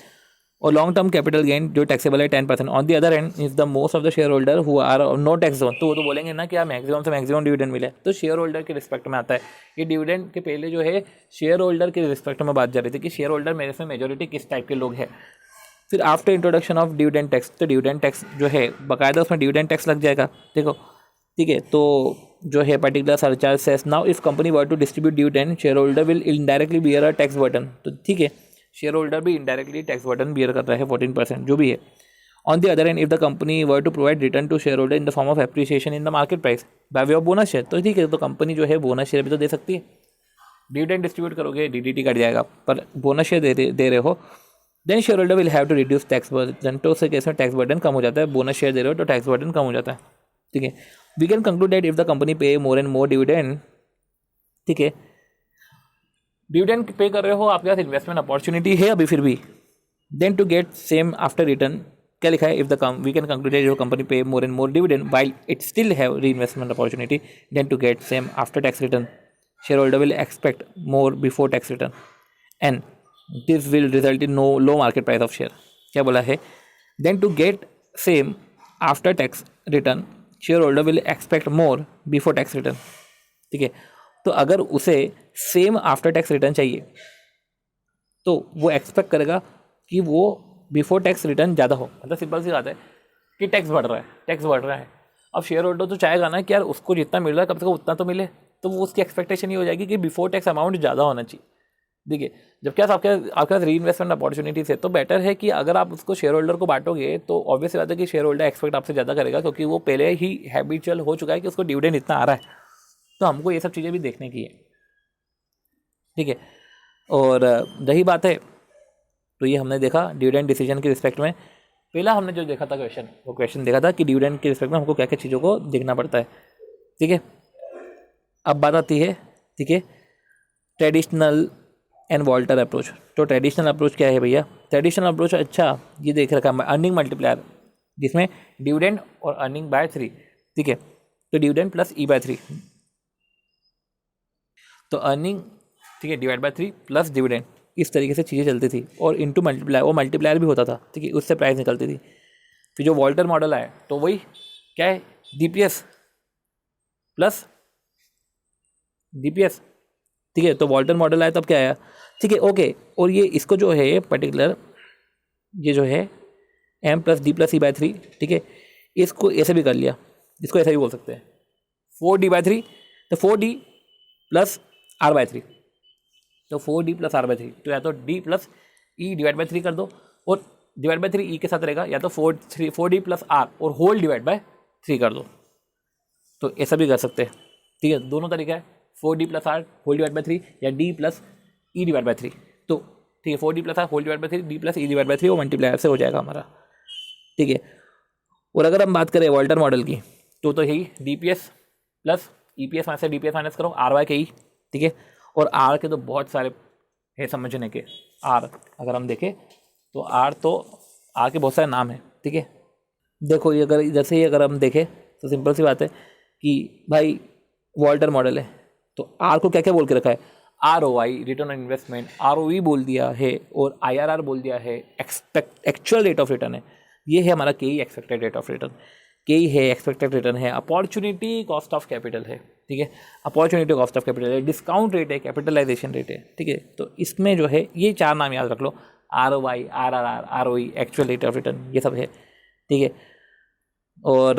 और लॉन्ग टर्म कैपिटल गेन जो टैक्सेबल है 10%। On the other end is the most of the shareholder who are no tax zone. तो वो तो बोलेंगे ना कि आप मैक्सिमम से मैक्सिमम डिविडेंड मिले, तो शेयर होल्डर के रिस्पेक्ट में आता है। ये डिविडेंड के पहले जो है शेयर होल्डर के रिस्पेक्ट में बात जा रही थी कि शेयर होल्डर मेरे से मेजोरिटी किस टाइप के लोग हैं। फिर after introduction of dividend tax, तो डिविडेंड टैक्स जो है बाकायदा उसमें डिविडेंड टैक्स लग जाएगा, देखो, ठीक है। तो जो है particular surcharge cess now if company were to distribute dividend shareholder will indirectly bear a tax burden. तो ठीक है, शेयर होल्डर भी इनडायरेक्टली टैक्स बर्डन बियर कर रहा है 14% जो भी है। On the other end if the company were to provide return to shareholder in the form of appreciation in the market price by way of bonus share, तो ठीक है, तो कंपनी जो है बोनस शेयर भी तो दे सकती है। डिविडेंड डिस्ट्रीब्यूट करोगे डीडीटी कट जाएगा, पर बोनस शेयर दे रहे हो then shareholder will have to reduce tax burden. तो उस केस में टैक्स बर्डन कम हो जाता है, बोनस शेयर दे रहे हो तो टैक्स बर्डन कम हो जाता है, ठीक है। We can conclude that if the company pay more and more dividend, ठीक है, डिविडेंड पे कर रहे हो, आपके पास इन्वेस्टमेंट अपॉर्चुनिटी है अभी फिर भी, then to get same after return, क्या लिखा है, if the we can conclude that your company pay more and more dividend while it still have reinvestment opportunity, then to get same after tax return shareholder will expect more before tax return and this will result in no low market price of share. क्या बोला है, then to get same after tax return shareholder will expect more before tax return, ठीक है। तो अगर उसे same after tax return चाहिए तो वो एक्सपेक्ट करेगा कि वो बिफोर टैक्स रिटर्न ज़्यादा हो। मतलब सिंपल सी बात है कि टैक्स बढ़ रहा है। अब शेयर होल्डर तो चाहेगा ना कि यार उसको जितना मिल रहा है कम से कम उतना तो मिले, तो वो उसकी एक्सपेक्टेशन ये हो जाएगी कि बिफोर टैक्स अमाउंट ज़्यादा होना चाहिए। देखिए, जब क्या आपके पास री इन्वेस्टमेंट अपॉर्चुनिटीज है, तो बेटर है कि अगर आप उसको शेयर होल्डर को बांटोगे तो ऑब्वियस बात है कि शेयर होल्डर एक्सपेक्ट आपसे ज़्यादा करेगा, क्योंकि वो पहले ही हैबिचुअल हो चुका है कि उसको डिविडेंड इतना आ रहा है। तो हमको ये सब चीज़ें भी देखने की है, ठीक है। और रही बात है, तो ये हमने देखा डिविडेंड डिसीजन के रिस्पेक्ट में। पहला हमने जो देखा था वो क्वेश्चन देखा था कि डिविडेंड के रिस्पेक्ट में हमको क्या क्या चीज़ों को देखना पड़ता है, ठीक है। अब बात आती है, ठीक है, ट्रेडिशनल एंड वॉल्टर अप्रोच। तो ट्रेडिशनल अप्रोच क्या है भैया? ट्रेडिशनल अप्रोच, अच्छा ये देख रखा है अर्निंग मल्टीप्लायर, जिसमें डिविडेंड और अर्निंग बाय 3, ठीक है। तो डिविडेंड प्लस E/3, तो अर्निंग, ठीक है, डिवाइड बाय 3 प्लस डिविडेंड, इस तरीके से चीज़ें चलती थी। और इनटू मल्टीप्लायर, वो मल्टीप्लायर भी होता था, ठीक है, उससे प्राइस निकलती थी। फिर जो वॉल्टर मॉडल आया तो वही क्या है, DPS प्लस DPS, ठीक है। तो वॉल्टर मॉडल आया तब क्या आया, ठीक है, ओके। और ये इसको जो है पर्टिकुलर, ये जो है M + D + E/3, ठीक है, इसको ऐसे भी कर लिया, इसको ऐसे भी बोल सकते हैं 4D/3, तो 4D + R/3, तो 4D + R/3, तो या तो D + E/3 कर दो, और डिवाइड बाय 3 E के साथ रहेगा, या तो 4D + R और होल डिवाइड बाय 3 कर दो, तो ऐसा भी कर सकते हैं, ठीक है। दोनों तरीका है, 4D + R whole divide by 3 या D + E/3, तो ठीक है, 4D + R whole divide by 3, D + E/3, वो मल्टीप्लायर से हो जाएगा हमारा, ठीक है। और अगर हम बात करें वॉल्टर मॉडल की, तो यही DPS प्लस EPS में से DPS माइनस करो RY के ही, ठीक है। और R के तो बहुत सारे है समझने के। R अगर हम देखें तो R के बहुत सारे नाम हैं, ठीक है। देखो ये अगर इधर से ही अगर हम देखें तो सिंपल सी बात है कि भाई वॉल्टर मॉडल है, तो R को क्या क्या बोल के रखा है, ROI return on investment, ROE बोल दिया है, और IRR बोल दिया है, एक्चुअल रेट ऑफ रिटर्न है, ये है हमारा KE expected rate of return, KE है, एक्सपेक्टेड रिटर्न है, अपॉर्चुनिटी कॉस्ट ऑफ कैपिटल है, ठीक है, अपॉर्चुनिटी कॉस्ट ऑफ कैपिटल है, डिस्काउंट रेट है, कैपिटलाइजेशन रेट है, ठीक है। तो इसमें जो है ये 4 नाम याद रख लो, ROI, RRR, ROE, actual rate of return, ये सब है, ठीक है। और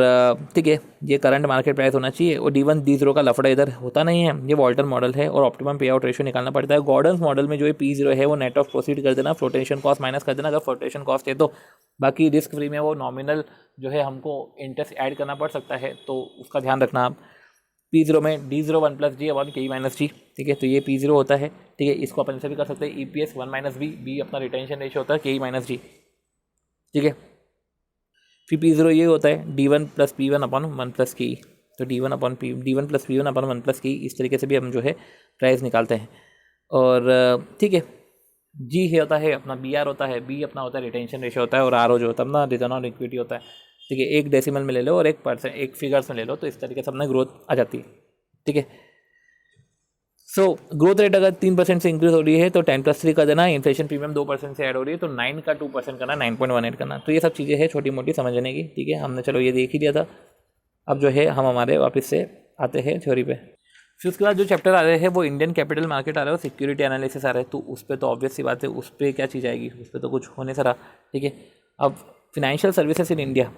ठीक है, ये करंट मार्केट प्राइस होना चाहिए, और D1 D0 का लफड़ा इधर होता नहीं है, ये वॉल्टर मॉडल है, और ऑप्टिमम पे आउट रेशियो निकालना पड़ता है। गॉर्डन्स मॉडल में जो है P0 है वो नेट ऑफ प्रोसीड कर देना, फ्लोटेशन कॉस्ट माइनस कर देना अगर फ्लोटेशन कॉस्ट है तो, बाकी रिस्क फ्री में वो नॉमिनल जो है हमको इंटरेस्ट ऐड करना पड़ सकता है, तो उसका ध्यान रखना आप। P0 में D0 1 + G / KE - G, ठीक है, तो ये P0 होता है, ठीक है। इसको अपन से भी कर सकते हैं, EPS 1 - B अपना रिटेंशन रेशियो होता है, KE - G, ठीक है। फिर P0 ये होता है D1 + P1 / 1 + KE, तो D1 + P1 / 1 + KE, इस तरीके से भी हम जो है प्राइस निकालते हैं। और ठीक है, G होता है अपना BR होता है, B अपना होता है रिटेंशन रेशियो होता है, और RO जो होता है अपना रिटर्न ऑन इक्विटी होता है, ठीक है। एक डेसिमल में ले लो और 1% एक फिगर्स में ले लो, तो इस तरीके से अपना ग्रोथ आ जाती है, ठीक है। सो ग्रोथ रेट अगर 3% से इंक्रीज हो रही है तो 10 + 3 कर देना, इन्फ्लेशन प्रीमियम 2% से ऐड हो रही है तो 9 का 2% करना, 9.18 करना, तो ये सब चीज़ें हैं छोटी मोटी समझने की, ठीक है। हमने चलो ये देख ही लिया था। अब जो है हम हमारे वापस से आते हैं थ्योरी पे। फिर उसके बाद जो चैप्टर आ रहे हैं वो इंडियन कैपिटल मार्केट आ रहा है और सिक्योरिटी एनालिसिस आ रहा है, तो उस पर तो ऑब्वियस सी बात है, उस पर क्या चीज़ आएगी, उस पर तो कुछ होने सरा, ठीक है। अब फिनेंशियल सर्विसेज इन इंडिया,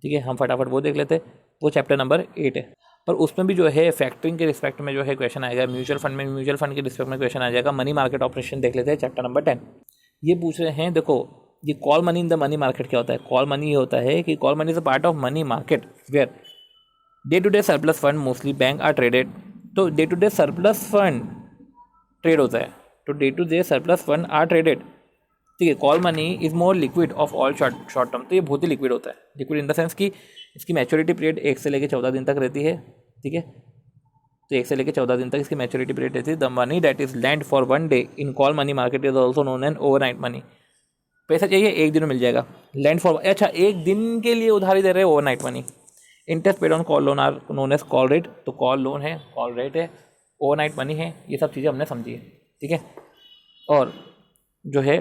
ठीक है, हम फटाफट वो देख लेते हैं, वो चैप्टर नंबर 8 है। पर उसमें भी जो है फैक्टरिंग के रिस्पेक्ट में जो है क्वेश्चन आएगा, म्यूचुअल फंड में म्यूचुअल फंड के रिस्पेक्ट में क्वेश्चन आ जाएगा। मनी मार्केट ऑपरेशन देख लेते हैं, चैप्टर नंबर 10। ये पूछ रहे हैं, देखो ये call money in the money market क्या होता है। कॉल मनी ये होता है कि call money is a part of money market where day to day surplus fund mostly bank are traded. तो day to day surplus fund trade होता है, तो day to day surplus fund are traded, ठीक है। Call money is more liquid of all short term, तो ये बहुत ही liquid होता है, लिक्विड इन द सेंस कि इसकी मैच्योरिटी पीरियड 1 से लेकर 14 दिन तक रहती है, ठीक है। तो 1 से लेकर 14 दिन तक इसकी मैच्योरिटी पीरियड रहती है। The money that is land for 1 day in call money market is also known an overnight money. पैसा चाहिए 1 दिन में मिल जाएगा, लैंड फॉर, अच्छा 1 दिन के लिए उधारी दे रहे हैं, overnight money. Interest paid on call loan are known as call rate, तो कॉल लोन है, कॉल रेट है, ओवरनाइट मनी है, ये सब चीज़ें हमने समझी है, ठीक है। और जो है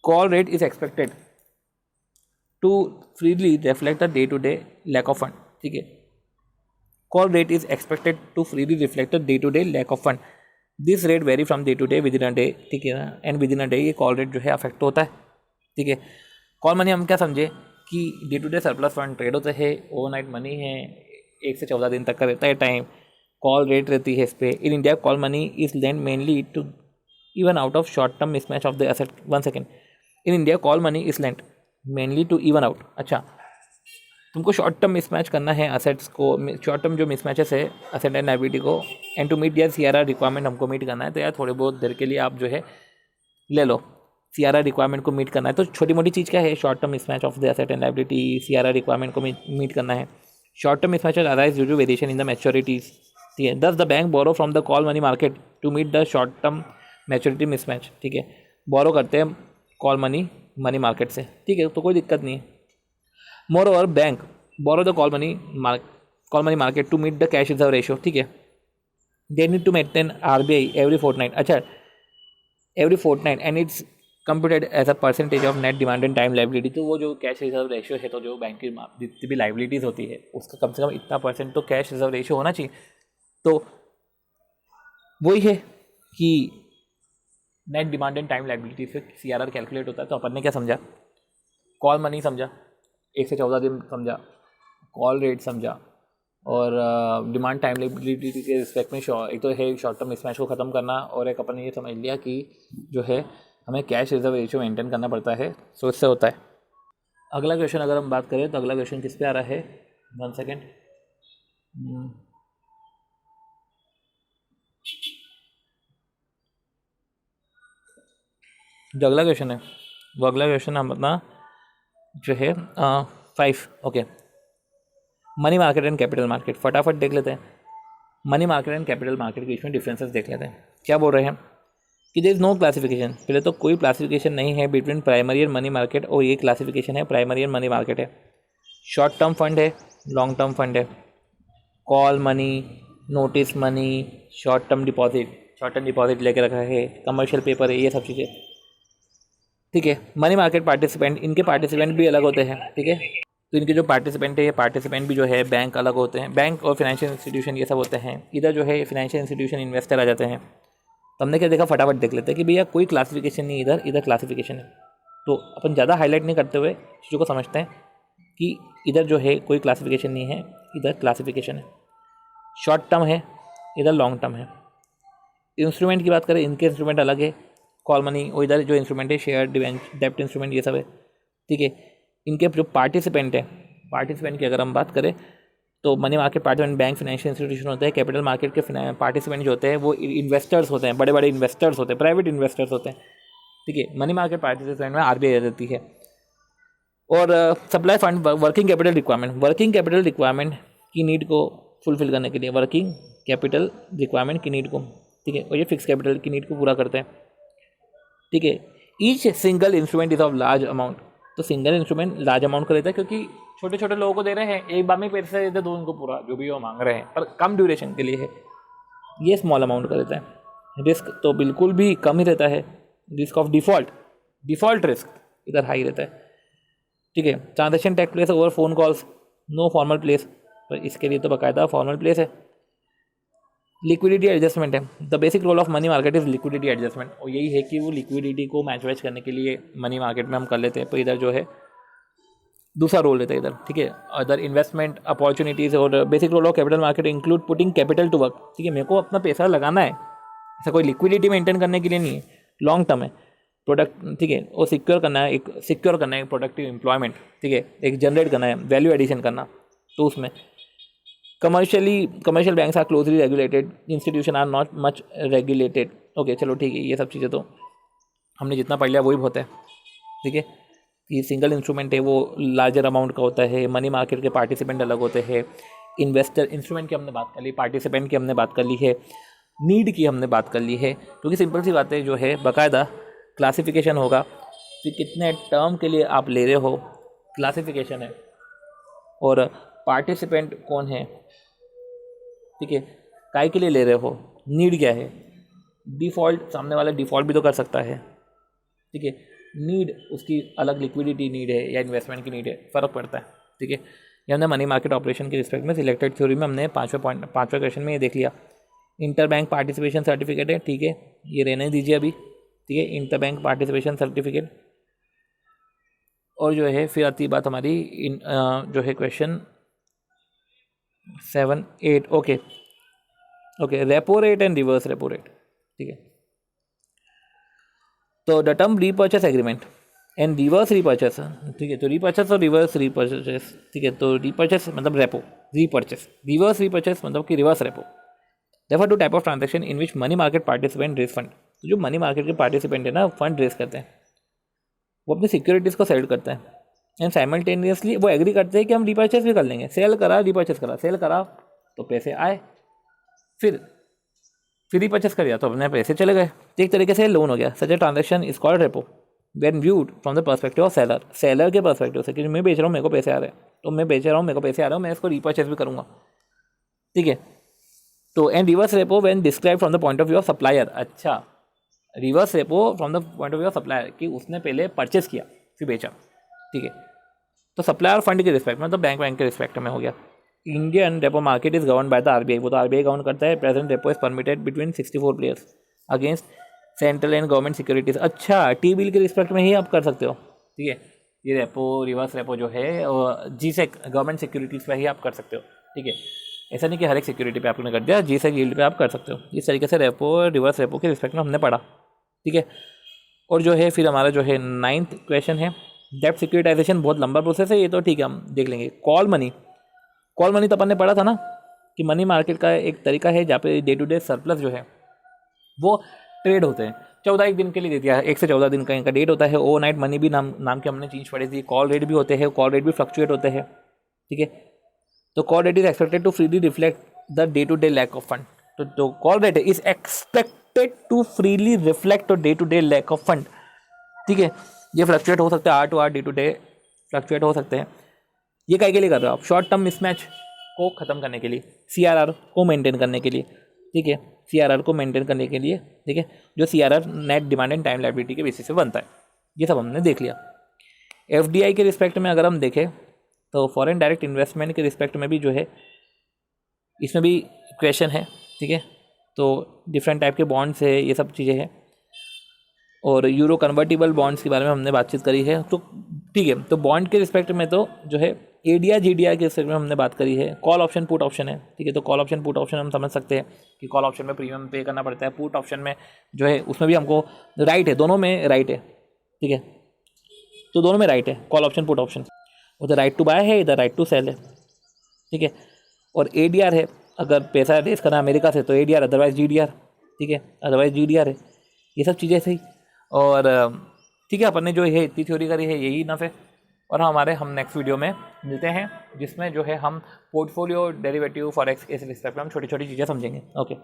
call rate is expected to freely reflect the day to day lack of fund, ठीक है। Call rate is expected to freely reflect the day to day lack of fund, this rate vary from day to day within a day, ठीक है ना, and within a day ये call rate जो है affect होता है, ठीक है। कॉल मनी हम क्या समझे कि day to day surplus fund trade होते हैं, ओवरनाइट मनी है, 1 से 14 दिन तक का रहता है टाइम, कॉल रेट रहती है इस पर। In India call money is lend mainly to even out of short term mismatch of the asset. One second, in India call money is lent mainly to even out। अच्छा, तुमको short term mismatch करना है assets को, short term जो मिसमैचेस है asset and liability को, and to meet यार CRR requirement हमको मीट करना है, तो यार थोड़े बहुत देर के लिए आप जो है ले लो, CRR रिक्वायरमेंट को मीट करना है। तो छोटी मोटी चीज़ क्या है, short term mismatch of the asset and liability, CRR requirement को मीट करना है। Short term mismatches arise due to variation in the maturities, ठीक है। Thus the bank borrow from the call money market to meet the short term maturity mismatch, ठीक है। बोरो करते हैं call money market से, ठीक है, तो कोई दिक्कत नहीं है। Moreover bank borrow the call money market to meet the cash reserve ratio, ठीक है। They need to maintain RBI every fortnight, अच्छा every fortnight, and it's computed as a percentage of net demand and time liability. तो वो जो cash reserve ratio है, तो जो bank की जितनी भी लाइबिलिटीज़ होती है उसका कम से कम इतना % तो कैश रिजर्व रेशियो होना चाहिए। तो वही है कि net demand and time liability से CRR कैलकुलेट होता है। तो अपन ने क्या समझा, कॉल मनी समझा, 1 से 14 दिन समझा, कॉल रेट समझा, और डिमांड टाइम लाइबिलिटी के रिस्पेक्ट में एक तो है शॉर्ट टर्म मिसमैच को ख़त्म करना, और एक अपन ने ये समझ लिया कि जो है हमें कैश रिजर्व रेशियो मेंटेन करना पड़ता है, सो इससे होता है। अगला क्वेश्चन अगर हम बात करें तो अगला क्वेश्चन किस पे आ रहा है, 1 सेकेंड, जो अगला क्वेश्चन है वो अगला क्वेश्चन हम अपना जो है 5, okay, money market and capital market. फटाफट देख लेते हैं money market and capital market के बीच में डिफरेंसेस देख लेते हैं। क्या बोल रहे हैं कि देयर इज नो क्लासिफिकेशन, पहले तो कोई क्लासिफिकेशन नहीं है between primary and money market, और ये क्लासिफिकेशन है प्राइमरी एंड मनी मार्केट है। शॉर्ट टर्म फंड है, लॉन्ग टर्म फंड है, call money, notice money, short term deposit लेके रखा है, कमर्शियल पेपर है, ये सब चीज़ें, ठीक है। मनी मार्केट पार्टिसिपेंट, इनके पार्टिसिपेंट भी अलग होते हैं, ठीक है। तो इनके जो पार्टिसिपेंट है, ये पार्टिसिपेंट भी जो है बैंक अलग होते हैं, बैंक और फाइनेंशियल इंस्टीट्यूशन ये सब होते हैं। इधर जो है फाइनेंशियल इंस्टीट्यूशन इन्वेस्टर आ जाते हैं। तो हमने क्या देखा, फटाफट देख लेते हैं कि भैया कोई क्लासिफिकेशन नहीं, इधर क्लासिफिकेशन है। तो अपन ज़्यादा हाईलाइट नहीं करते हुए चीज़ों को समझते हैं कि इधर जो है कोई क्लासिफिकेशन नहीं है, इधर क्लासिफिकेशन है। शॉर्ट टर्म है, इधर लॉन्ग टर्म है। इंस्ट्रूमेंट की बात करें, इनके इंस्ट्रूमेंट अलग है, कॉल मनी, और इधर जो इंस्ट्रूमेंट है शेयर, डेप्ट इंस्ट्रूमेंट, ये सब है, ठीक है। इनके जो पार्टिसिपेंट है, पार्टिसिपेंट की अगर हम बात करें तो money market participant bank financial institution होते हैं। कैपिटल मार्केट के पार्टिसिपेंट जो होते हैं वो इन्वेस्टर्स होते हैं, बड़े बड़े इन्वेस्टर्स होते हैं, प्राइवेट इन्वेस्टर्स होते हैं, ठीक है। मनी मार्केट पार्टिसिपेंट में RBI रहती है। और supply fund, working capital requirement की नीड को फुलफिल करने के लिए, वर्किंग कैपिटल रिक्वायरमेंट की नीड को, ठीक है, और ये फिक्स कैपिटल की नीड को पूरा करते हैं, ठीक है। Each single instrument is of large amount, तो सिंगल इंस्ट्रूमेंट लार्ज अमाउंट का रहता है, क्योंकि छोटे छोटे लोगों को दे रहे हैं, एक बार में पैसे देते दो उनको पूरा जो भी वो मांग रहे हैं, पर कम ड्यूरेशन के लिए है। ये स्मॉल अमाउंट का रहता है। रिस्क तो बिल्कुल भी कम ही रहता है, रिस्क ऑफ डिफॉल्ट रिस्क इधर हाई रहता है, ठीक है। Transaction take place over phone calls, no formal place, पर इसके लिए तो बाकायदा फॉर्मल प्लेस है। लिक्विडिटी एडजस्टमेंट है, the basic role of money market is liquidity adjustment, और यही है कि वो लिक्विडिटी को मैच करने के लिए मनी मार्केट में हम कर लेते हैं। तो इधर जो है दूसरा रोल लेता है इधर, ठीक है। अदर इन्वेस्टमेंट अपॉर्चुनिटीज, और basic role of capital market include putting capital to work, ठीक है। मेरे को अपना पैसा लगाना है, ऐसा कोई लिक्विडिटी मेंटेन करने के लिए नहीं है, लॉन्ग टर्म है प्रोडक्ट, ठीक है। और सिक्योर करना है प्रोडक्टिव एम्प्लॉयमेंट, ठीक है, एक जनरेट करना है, वैल्यू एडिशन करना। तो उसमें commercial banks are closely regulated, institution are not much regulated, okay चलो ठीक है। ये सब चीज़ें तो हमने जितना पढ़ लिया वही बहुत है, ठीक है। ये सिंगल इंस्ट्रूमेंट है वो लार्जर अमाउंट का होता है, मनी मार्केट के पार्टिसिपेंट अलग होते हैं, इन्वेस्टर इंस्ट्रूमेंट की हमने बात कर ली, पार्टिसिपेंट की हमने बात कर ली है, नीड की हमने बात कर ली है, क्योंकि सिंपल सी बातें जो है बाकायदा क्लासिफिकेशन होगा कि कितने टर्म के लिए आप ले रहे हो, क्लासिफिकेशन है, और पार्टिसिपेंट कौन है, ठीक है, काय के लिए ले रहे हो, नीड क्या है, डिफ़ॉल्ट सामने वाला डिफ़ॉल्ट भी तो कर सकता है, ठीक है। नीड उसकी अलग लिक्विडिटी नीड है या इन्वेस्टमेंट की नीड है, फ़र्क पड़ता है, ठीक है। ये हमने मनी मार्केट ऑपरेशन के रिस्पेक्ट में सिलेक्टेड थ्योरी में हमने पाँचवें क्वेश्चन में ये देख लिया इंटर बैंक पार्टिसिपेशन सर्टिफिकेट है, ठीक है, ये रहने दीजिए अभी, ठीक है, इंटर बैंक पार्टिसिपेशन सर्टिफिकेट। और जो है फिर आती बात हमारी जो है question 7, 8, okay okay, repo rate and reverse repo rate, ठीक है। तो the term repurchase agreement and reverse repurchase, ठीक है, तो रीपर्चेस और रिवर्स रीपर्चेस, ठीक है, तो रीपर्चेस मतलब रेपो, रीपर्चेस, रिवर्स रीपर्चेस मतलब कि reverse repo. Refer to type of transaction in which money market participant raise fund. तो जो मनी मार्केट के पार्टिसिपेंट है ना, फंड रेज करते हैं, वो अपनी सिक्योरिटीज़ को सेल करते हैं एंड साइमल्टेनियसली वो एग्री करते हैं कि हम रीपर्चेस भी कर लेंगे। सेल करा, रीपर्चेस करा, सेल करा तो पैसे आए, फिर रीपर्चेस कर दिया तो अपने पैसे चले गए। एक तरीके से लोन हो गया। Such a transaction is called repo when viewed from the perspective of seller. Seller के पर्सपेक्टिव से कि मैं बेच रहा हूँ, मेरे को पैसे आ रहे हैं, तो मैं बेच रहा हूँ, मेरे को पैसे आ रहे हैं, मैं इसको रीपर्चेस भी करूँगा, ठीक है। तो and reverse repo when describe from the point of view of supplier. अच्छा, reverse repo from the point of view of supplier कि उसने पहले परचेस किया फिर बेचा, ठीक है। तो सप्लायर फंड के रिस्पेक्ट में, मतलब बैंक के रिस्पेक्ट में हो गया। Indian repo market is govern by the RBI, वो तो आरबीआई गवर्न करता है। Present repo is permitted between 64 players against central and government securities. अच्छा, टी बिल के रिस्पेक्ट में ही आप कर सकते हो, ठीक है। ये रेपो रिवर्स रेपो जो है जीसेक गवर्नमेंट सिक्योरिटीज़ पे ही आप कर सकते हो, ठीक है। ऐसा नहीं कि हर एक सिक्योरिटी पे आपने कर दिया, जीसेक यील्ड पे आप कर सकते हो। इस तरीके से रेपो रिवर्स रेपो के रिस्पेक्ट में हमने पढ़ा, ठीक है। और जो है फिर हमारा जो है 9th क्वेश्चन है डेब्ट सिक्योरिटाइजेशन। बहुत लंबा प्रोसेस है ये तो, ठीक है, हम देख लेंगे। कॉल मनी तो अपन ने पढ़ा था ना कि मनी मार्केट का एक तरीका है जहाँ पे डे टू डे सरप्लस जो है वो ट्रेड होते हैं। 14 दिन के लिए दे दिया है, 1 से 14 दिन का इनका डेट होता है। ओवरनाइट मनी भी नाम की हमने चीज़ पढ़ी थी। कॉल रेट भी होते हैं, कॉल रेट भी फ्लक्चुएट होते हैं, ठीक है। तो call rate is expected to freely reflect the day to day lack of fund. तो call rate is expected to freely reflect day to day lack of fund, ठीक है। ये फ्लक्चुएट हो सकते हैं, hour to hour, day to day fluctuate हो सकते हैं। ये काय के लिए कर रहे हो आप? शॉर्ट टर्म मिसमैच को ख़त्म करने के लिए, सीआरआर को मेंटेन करने के लिए, ठीक है, सीआरआर को मेंटेन करने के लिए, ठीक है, जो CRR net demand and time liability के बेसिस पे बनता है। ये सब हमने देख लिया। एफडीआई के रिस्पेक्ट में अगर हम देखें तो फॉरेन डायरेक्ट इन्वेस्टमेंट के रिस्पेक्ट में भी जो है इसमें भी क्वेश्चन है, ठीक है। तो डिफरेंट टाइप के बॉन्ड्स है, ये सब चीज़ें हैं। और यूरो कन्वर्टिबल बॉन्ड्स के बारे में हमने बातचीत करी है, तो ठीक है। तो बॉन्ड के रिस्पेक्ट में तो जो है एडीआर जीडीआर के रिस्पेक्ट में हमने बात करी है। कॉल ऑप्शन पुट ऑप्शन है, ठीक है। तो कॉल ऑप्शन पुट ऑप्शन हम समझ सकते हैं कि कॉल ऑप्शन में प्रीमियम पे करना पड़ता है, पुट ऑप्शन में जो है उसमें भी हमको राइट है, दोनों में राइट है, ठीक है। तो दोनों में राइट है, कॉल ऑप्शन पुट ऑप्शन। उधर राइट टू बाय है, इधर राइट टू सेल है, ठीक है। और एडीआर है, अगर पैसा रेस करना अमेरिका से तो एडीआर, अदरवाइज जीडीआर, ठीक है, अदरवाइज जीडीआर है। ये सब चीज़ें सही। और ठीक है, अपन ने जो है इतनी थ्योरी करी है, यही इनफ है। और हम नेक्स्ट वीडियो में मिलते हैं जिसमें जो है हम पोर्टफोलियो डेरिवेटिव फॉरेक्स के रिस्पेक्ट में हम छोटी छोटी चीज़ें समझेंगे। ओके।